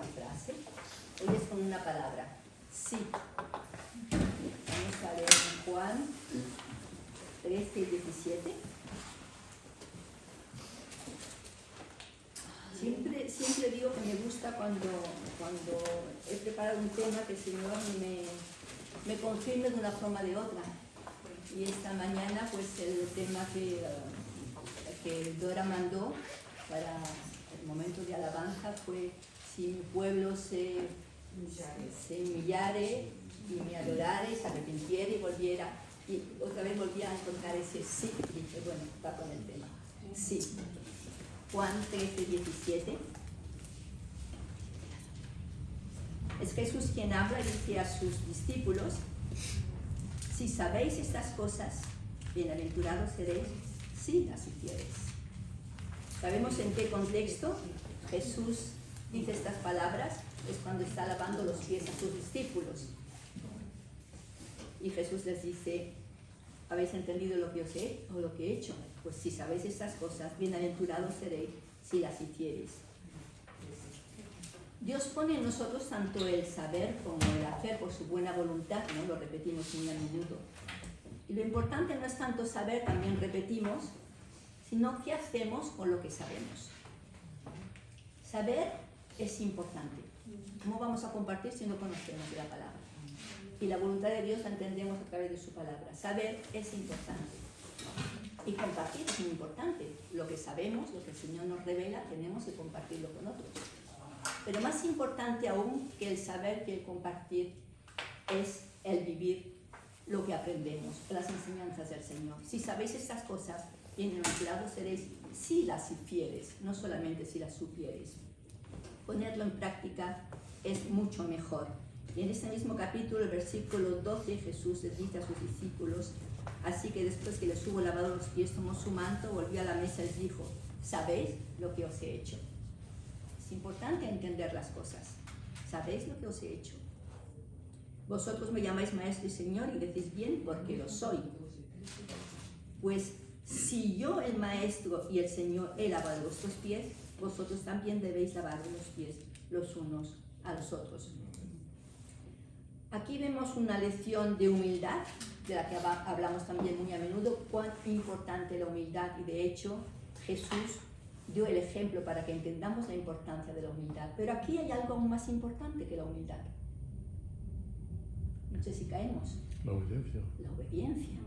frase, hoy es con una palabra, sí. Vamos a leer en Juan 13 y 17. Siempre digo que me gusta cuando he preparado un tema que el Señor me confirme de una forma o de otra. Y esta mañana, pues el tema que Dora mandó para el momento de alabanza fue: si mi pueblo se humillare y me adorare, se arrepintiere y volviera. Y otra vez volvía a encontrar ese sí. Y dije, bueno, va con el tema. Sí. Juan 13, 17. Es Jesús quien habla y dice a sus discípulos: si sabéis estas cosas, bienaventurados seréis si las hiciereis. ¿Sabemos en qué contexto Jesús dice estas palabras? Es cuando está lavando los pies a sus discípulos. Y Jesús les dice: ¿habéis entendido lo que os he hecho? Pues si sabéis estas cosas, bienaventurados seréis si las hiciereis. Dios pone en nosotros tanto el saber como el hacer por su buena voluntad, ¿no? Lo repetimos muy a menudo. Y lo importante no es tanto saber, también repetimos, sino qué hacemos con lo que sabemos. Saber es importante. ¿Cómo vamos a compartir si no conocemos de la palabra? Y la voluntad de Dios la entendemos a través de su palabra. Saber es importante. Y compartir es muy importante. Lo que sabemos, lo que el Señor nos revela, tenemos que compartirlo con otros. Pero más importante aún que el saber, que el compartir, es el vivir lo que aprendemos, las enseñanzas del Señor. Si sabéis estas cosas, bienaventurados seréis si las hiciereis, no solamente si las supiereis. Ponerlo en práctica es mucho mejor. Y en este mismo capítulo, el versículo 12, Jesús les dice a sus discípulos: así que después que les hubo lavado los pies, tomó su manto, volvió a la mesa y les dijo: ¿sabéis lo que os he hecho? Es importante entender las cosas. ¿Sabéis lo que os he hecho? Vosotros me llamáis maestro y señor y decís bien, porque lo soy. Pues si yo, el maestro y el señor, he lavado vuestros pies, vosotros también debéis lavar los pies los unos a los otros. Aquí vemos una lección de humildad, de la que hablamos también muy a menudo, cuán importante la humildad, y de hecho Jesús dio el ejemplo para que entendamos la importancia de la humildad. Pero aquí hay algo aún más importante que la humildad. No sé si caemos. La obediencia. La obediencia.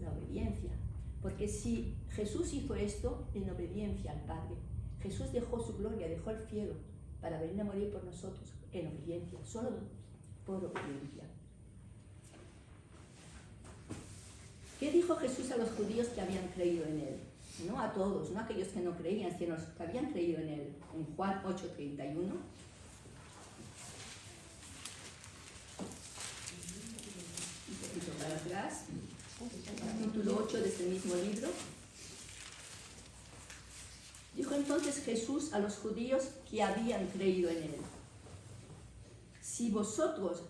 La obediencia. Porque si Jesús hizo esto en obediencia al Padre, Jesús dejó su gloria, dejó el cielo para venir a morir por nosotros en obediencia, solo por obediencia. ¿Qué dijo Jesús a los judíos que habían creído en él? No a todos, no a aquellos que no creían, sino a los que habían creído en él. En Juan 8:31. Un poquito para atrás. Capítulo 8 de este mismo libro. Dijo entonces Jesús a los judíos que habían creído en él: si vosotros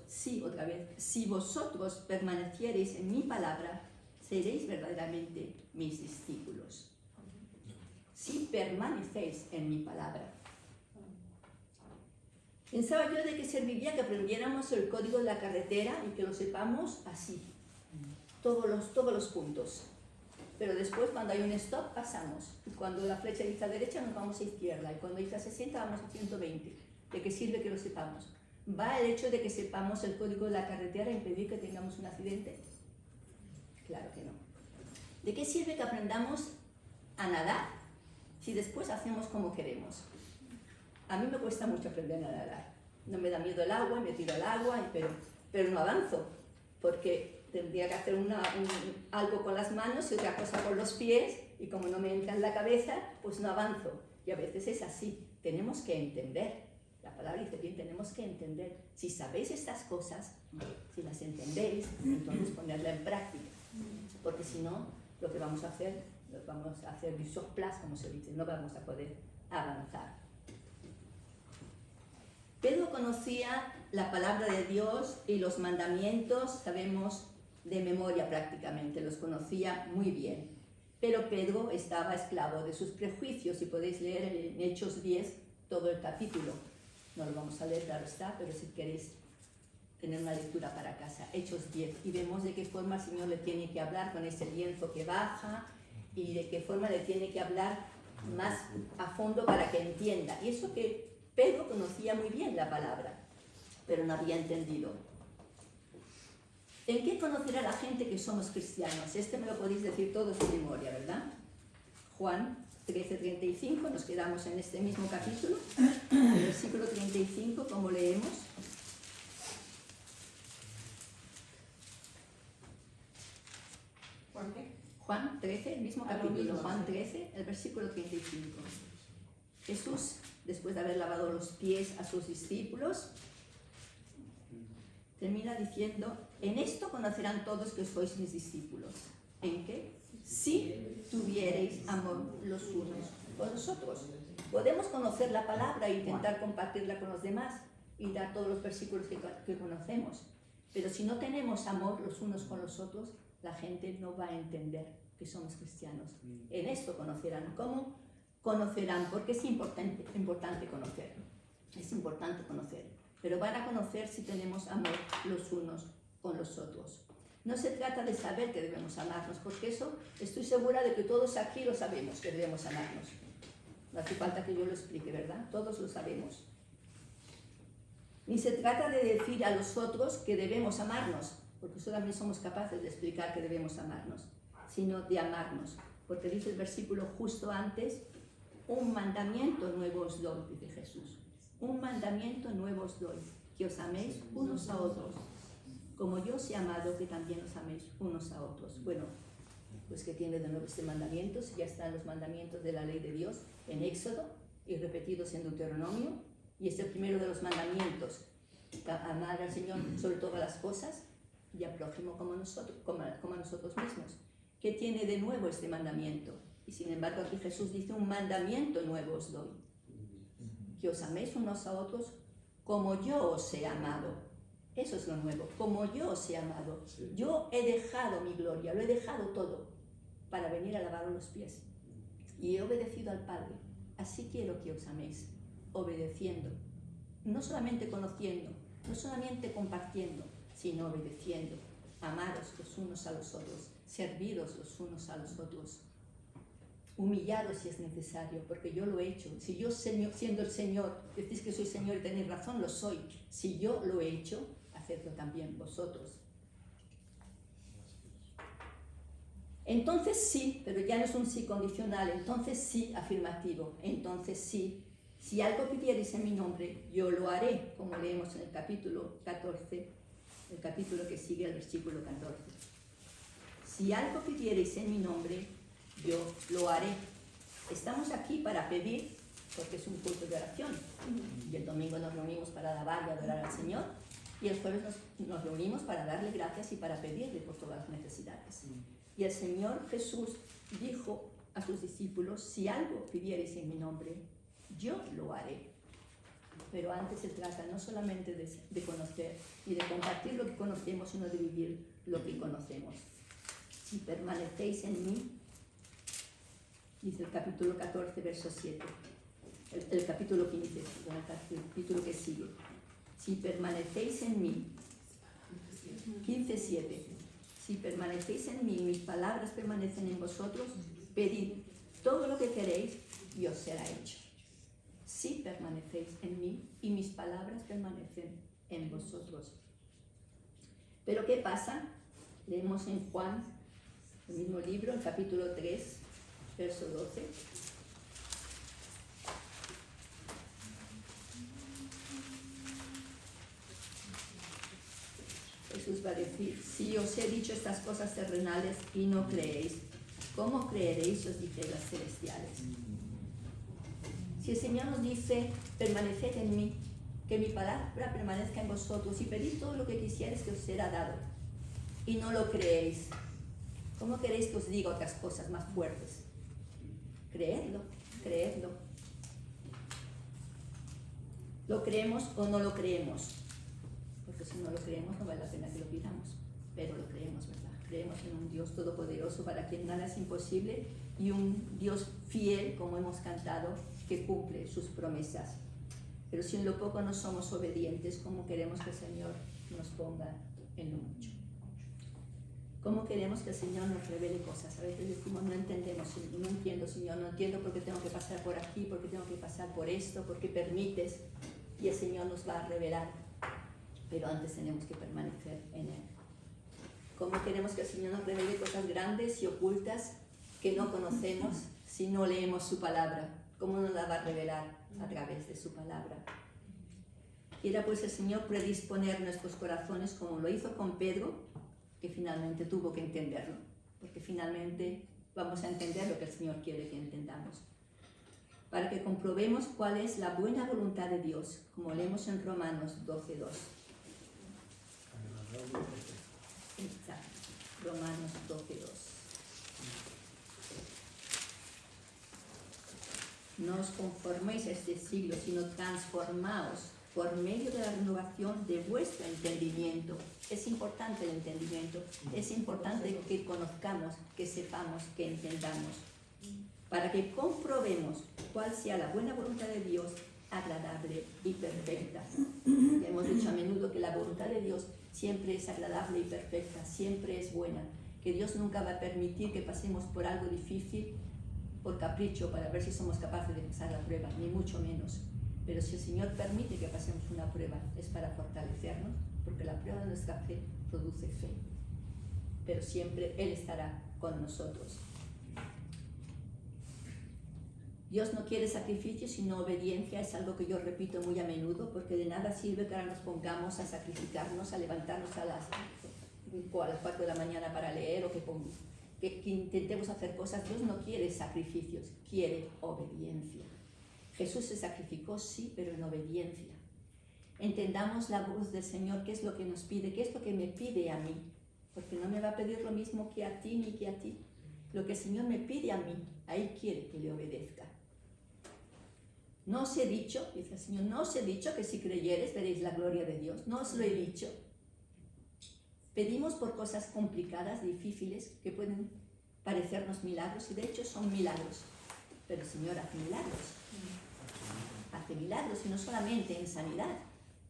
permaneciereis en mi palabra, seréis verdaderamente mis discípulos. Si permanecéis en mi palabra. Pensaba yo de qué serviría que aprendiéramos el código de la carretera y que lo sepamos así, todos los puntos. Pero después, cuando hay un stop, pasamos. Y cuando la flecha dice a derecha, nos vamos a izquierda. Y cuando dice a 60, vamos a 120. ¿De qué sirve que lo sepamos? ¿Va el hecho de que sepamos el código de la carretera a impedir que tengamos un accidente? Claro que no. ¿De qué sirve que aprendamos a nadar si después hacemos como queremos? A mí me cuesta mucho aprender a nadar. No me da miedo el agua, me tiro al agua, pero no avanzo, porque tendría que hacer algo con las manos y otra cosa con los pies, y como no me entra en la cabeza, pues no avanzo. Y a veces es así. Tenemos que entender. La palabra dice bien, tenemos que entender. Si sabéis estas cosas, si las entendéis, entonces ponerla en práctica. Porque si no, lo que vamos a hacer du surplace, como se dice, no vamos a poder avanzar. Pedro conocía la palabra de Dios y los mandamientos, sabemos de memoria prácticamente, los conocía muy bien. Pero Pedro estaba esclavo de sus prejuicios, y podéis leer en Hechos 10 todo el capítulo. No lo vamos a leer, claro está, pero si queréis tener una lectura para casa. Hechos 10. Y vemos de qué forma el Señor le tiene que hablar con ese lienzo que baja y de qué forma le tiene que hablar más a fondo para que entienda. Y eso que Pedro conocía muy bien la palabra, pero no había entendido. ¿En qué conocerá la gente que somos cristianos? Este me lo podéis decir todos de memoria, ¿verdad? Juan 13:35, nos quedamos en este mismo capítulo, el versículo 35, como leemos. Juan 13, el mismo capítulo, Juan 13, el versículo 35. Jesús, después de haber lavado los pies a sus discípulos, termina diciendo: en esto conocerán todos que sois mis discípulos. ¿En qué? Si tuviereis amor los unos con los otros. Podemos conocer la palabra e intentar compartirla con los demás y dar todos los versículos que conocemos, pero si no tenemos amor los unos con los otros, la gente no va a entender que somos cristianos. En esto conocerán. ¿Cómo conocerán? Porque es importante conocer. Es importante conocer. Pero van a conocer si tenemos amor los unos con los otros. No se trata de saber que debemos amarnos, porque eso estoy segura de que todos aquí lo sabemos, que debemos amarnos. No hace falta que yo lo explique, ¿verdad? Todos lo sabemos. Ni se trata de decir a los otros que debemos amarnos, porque eso también somos capaces de explicar que debemos amarnos, sino de amarnos. Porque dice el versículo justo antes: un mandamiento nuevo os doy, dice Jesús. Un mandamiento nuevo os doy, que os améis unos a otros, como yo os he amado, que también os améis unos a otros. Bueno, pues que tiene de nuevo este mandamiento, si ya están los mandamientos de la ley de Dios en Éxodo y repetidos en Deuteronomio, y es el primero de los mandamientos: amar al Señor sobre todas las cosas y al prójimo como a nosotros mismos. ¿Qué tiene de nuevo este mandamiento? Y sin embargo aquí Jesús dice: un mandamiento nuevo os doy, que os améis unos a otros como yo os he amado. Eso es lo nuevo, como yo os he amado. Yo he dejado mi gloria, lo he dejado todo para venir a lavaros los pies. Y he obedecido al Padre. Así quiero que os améis, obedeciendo. No solamente conociendo, no solamente compartiendo, sino obedeciendo. Amaros los unos a los otros, serviros los unos a los otros. Humillaros si es necesario, porque yo lo he hecho. Si yo, siendo el Señor, decís que soy Señor y tenéis razón, lo soy. Si yo lo he hecho, hacedlo también vosotros. Entonces sí, pero ya no es un sí condicional, entonces sí afirmativo, entonces sí. Si algo pidierais en mi nombre, yo lo haré, como leemos en el capítulo 14, el capítulo que sigue el versículo 14. Si algo pidierais en mi nombre, yo lo haré. Estamos aquí para pedir, porque es un culto de oración. Y el domingo nos reunimos para alabar y adorar al Señor. Y el jueves nos reunimos para darle gracias y para pedirle por todas las necesidades. Y el Señor Jesús dijo a sus discípulos: si algo pidierais en mi nombre, yo lo haré. Pero antes se trata no solamente de conocer y de compartir lo que conocemos, sino de vivir lo que conocemos. Si permanecéis en mí, dice el capítulo 14, verso 7, el capítulo 15, el capítulo que sigue. Si permanecéis en mí, 15:7, si permanecéis en mí y mis palabras permanecen en vosotros, pedid todo lo que queréis y os será hecho. Si permanecéis en mí y mis palabras permanecen en vosotros. Pero ¿qué pasa? Leemos en Juan, el mismo libro, el capítulo 3, verso 12. Jesús va a decir: si os he dicho estas cosas terrenales y no creéis, ¿cómo creeréis si os dije las celestiales? Si el Señor nos dice: permaneced en mí, que mi palabra permanezca en vosotros, y pedid todo lo que quisierais que os será dado, y no lo creéis, ¿cómo queréis que os diga otras cosas más fuertes? Creedlo, creedlo. ¿Lo creemos o no lo creemos? Porque si no lo creemos no vale la pena que lo pidamos, pero lo creemos, ¿verdad? Creemos en un Dios todopoderoso para quien nada es imposible y un Dios fiel, como hemos cantado, que cumple sus promesas. Pero si en lo poco no somos obedientes, ¿cómo queremos que el Señor nos ponga en lo mucho? ¿Cómo queremos que el Señor nos revele cosas? A veces decimos, no entendemos, no entiendo, Señor, no entiendo por qué tengo que pasar por aquí, por qué tengo que pasar por esto, por qué permites, y el Señor nos va a revelar. Pero antes tenemos que permanecer en Él. ¿Cómo queremos que el Señor nos revele cosas grandes y ocultas que no conocemos si no leemos su palabra? ¿Cómo nos la va a revelar? A través de su palabra. Quiera pues el Señor predisponer nuestros corazones como lo hizo con Pedro, que finalmente tuvo que entenderlo, porque finalmente vamos a entender lo que el Señor quiere que entendamos, para que comprobemos cuál es la buena voluntad de Dios, como leemos en Romanos 12:2. Exacto, Romanos 12:2. No os conforméis a este siglo, sino transformaos por medio de la renovación de vuestro entendimiento. Es importante el entendimiento, es importante que conozcamos, que sepamos, que entendamos, para que comprobemos cuál sea la buena voluntad de Dios, agradable y perfecta. Ya hemos dicho a menudo que la voluntad de Dios siempre es agradable y perfecta, siempre es buena, que Dios nunca va a permitir que pasemos por algo difícil por capricho, para ver si somos capaces de pasar la prueba, ni mucho menos. Pero si el Señor permite que pasemos una prueba, es para fortalecernos, porque la prueba de nuestra fe produce fe. Pero siempre Él estará con nosotros. Dios no quiere sacrificio, sino obediencia. Es algo que yo repito muy a menudo, porque de nada sirve que ahora nos pongamos a sacrificarnos, a levantarnos a las 4 de la mañana para leer, o que intentemos hacer cosas. Dios no quiere sacrificios, quiere obediencia. Jesús se sacrificó, sí, pero en obediencia. Entendamos la voz del Señor, qué es lo que nos pide, qué es lo que me pide a mí, porque no me va a pedir lo mismo que a ti ni que a ti. Lo que el Señor me pide a mí, ahí quiere que le obedezca. No os he dicho, dice el Señor, no os he dicho que si creyeres veréis la gloria de Dios. No os lo he dicho. Pedimos por cosas complicadas, difíciles, que pueden parecernos milagros, y de hecho son milagros. Pero el Señor hace milagros. Hace milagros, y no solamente en sanidad.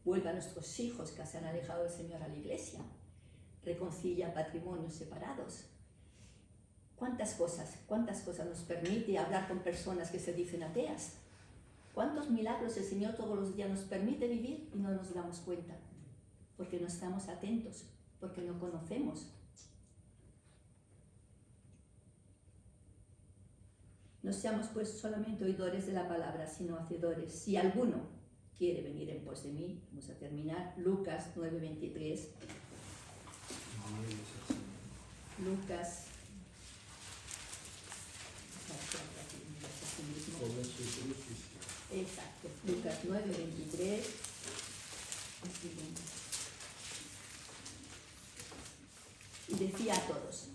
Vuelve a nuestros hijos que se han alejado del Señor a la iglesia. Reconcilia matrimonios separados. ¿Cuántas cosas nos permite hablar con personas que se dicen ateas? ¿Cuántos milagros el Señor todos los días nos permite vivir y no nos damos cuenta? Porque no estamos atentos, porque no conocemos. No seamos pues solamente oidores de la palabra, sino hacedores. Si alguno quiere venir en pos de mí, vamos a terminar, Lucas 9:23. Lucas. Exacto, Lucas 9:23. Y decía a todos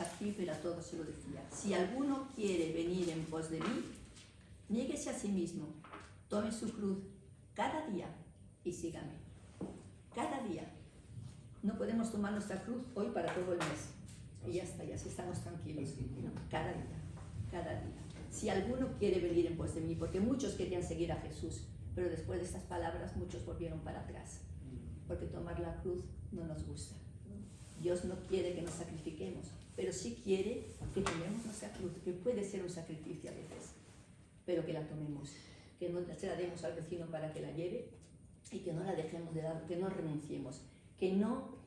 aquí, pero a todos se lo decía: si alguno quiere venir en pos de mí, niéguese a sí mismo, tome su cruz cada día y sígame. Cada día. No podemos tomar nuestra cruz hoy para todo el mes y ya está, ya así estamos tranquilos. No, cada día. Si alguno quiere venir en pos de mí, porque muchos querían seguir a Jesús, pero después de estas palabras muchos volvieron para atrás, porque tomar la cruz no nos gusta. Dios no quiere que nos sacrifiquemos, pero sí quiere que tomemos nuestra cruz, que puede ser un sacrificio a veces, pero que la tomemos, que no se la demos al vecino para que la lleve y que no la dejemos de lado, que no renunciemos, que no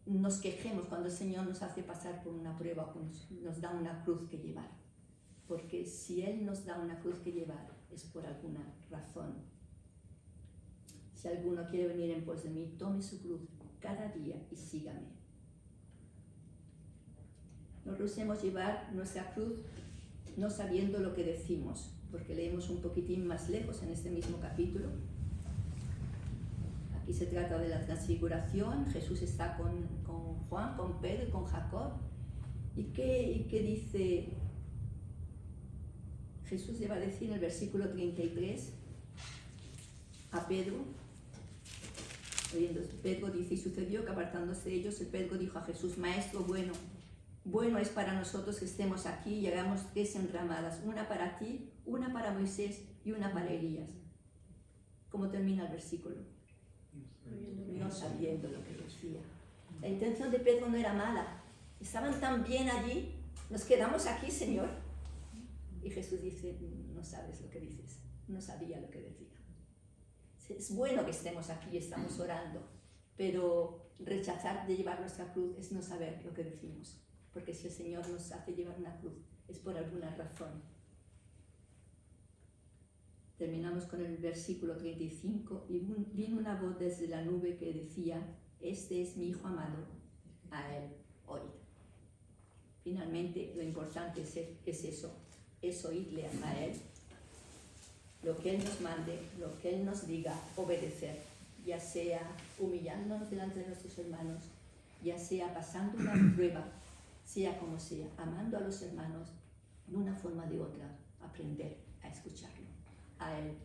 nos quejemos cuando el Señor nos hace pasar por una prueba o nos da una cruz que llevar, porque si Él nos da una cruz que llevar es por alguna razón. Si alguno quiere venir en pos de mí, tome su cruz cada día y sígame. No rehusemos llevar nuestra cruz no sabiendo lo que decimos, porque leemos un poquitín más lejos en este mismo capítulo. Aquí se trata de la transfiguración. Jesús está con Juan, con Pedro y con Jacob. ¿Y qué dice? Jesús le va a decir en el versículo 33 a Pedro. Pedro dice: y sucedió que apartándose de ellos, el Pedro dijo a Jesús: Maestro bueno, bueno es para nosotros que estemos aquí y hagamos 3 enramadas, una para ti, una para Moisés y una para Elías. ¿Cómo termina el versículo? No sabiendo lo que decía. La intención de Pedro no era mala. Estaban tan bien allí, nos quedamos aquí, Señor. Y Jesús dice, no sabes lo que dices, no sabía lo que decía. Es bueno que estemos aquí y estamos orando, pero rechazar de llevar nuestra cruz es no saber lo que decimos. Porque si el Señor nos hace llevar una cruz, es por alguna razón. Terminamos con el versículo 35, y vino una voz desde la nube que decía, este es mi Hijo amado, a él oíd. Finalmente, lo importante es eso, es oírle a él, lo que él nos mande, lo que él nos diga, obedecer, ya sea humillándonos delante de nuestros hermanos, ya sea pasando una prueba, sea como sea, amando a los hermanos, de una forma o de otra, aprender a escucharlo, a él